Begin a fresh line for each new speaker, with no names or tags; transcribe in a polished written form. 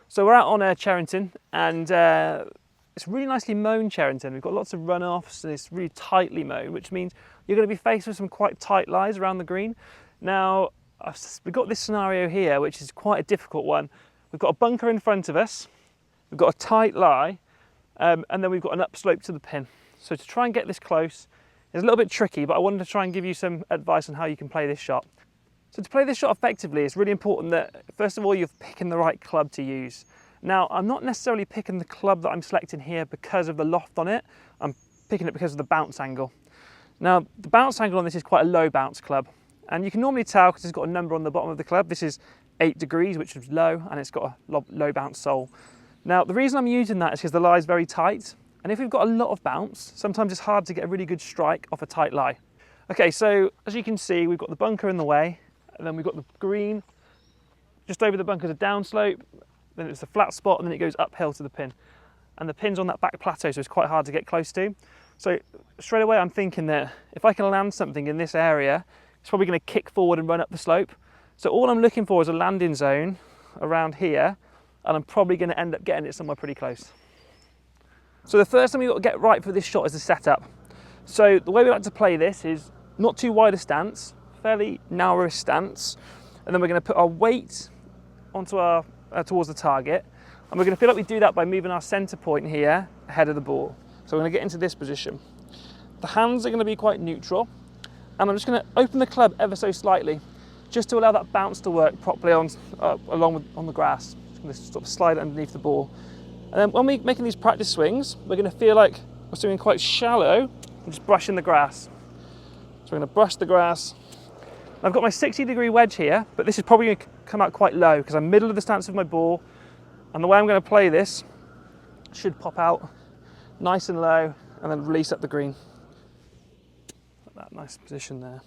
So we're out on Cherrington, and it's really nicely mown Cherrington. We've got lots of runoffs and it's really tightly mown, which means you're going to be faced with some quite tight lies around the green. Now, we've got this scenario here, which is quite a difficult one. We've got a bunker in front of us, we've got a tight lie, and then we've got an upslope to the pin. So to try and get this close is a little bit tricky, but I wanted to try and give you some advice on how you can play this shot. So to play this shot effectively, it's really important that, first of all, you're picking the right club to use. Now, I'm not necessarily picking the club that I'm selecting here because of the loft on it. I'm picking it because of the bounce angle. Now, the bounce angle on this is quite a low bounce club. And you can normally tell because it's got a number on the bottom of the club. This is 8 degrees, which is low, and it's got a low bounce sole. Now, the reason I'm using that is because the lie is very tight. And if we've got a lot of bounce, sometimes it's hard to get a really good strike off a tight lie. Okay, so as you can see, we've got the bunker in the way, and then we've got the green. Just over the bunker is a downslope, then it's a flat spot, and then it goes uphill to the pin. And the pin's on that back plateau, so it's quite hard to get close to. So straight away, I'm thinking that if I can land something in this area, it's probably going to kick forward and run up the slope. So all I'm looking for is a landing zone around here, and I'm probably going to end up getting it somewhere pretty close. So the first thing we've got to get right for this shot is the setup. So the way we like to play this is not too wide a stance, fairly narrow stance, and then we're going to put our weight onto our towards the target, and we're going to feel like we do that by moving our center point here ahead of the ball. So we're going to get into this position. The hands are going to be quite neutral, and I'm just going to open the club ever so slightly, just to allow that bounce to work properly on the grass. Just going to sort of slide it underneath the ball. And then when we're making these practice swings, we're going to feel like we're swinging quite shallow and just brushing the grass. So we're going to brush the grass. I've got my 60-degree wedge here, but this is probably going to come out quite low because I'm middle of the stance of my ball, and the way I'm going to play this should pop out nice and low and then release up the green. That nice position there.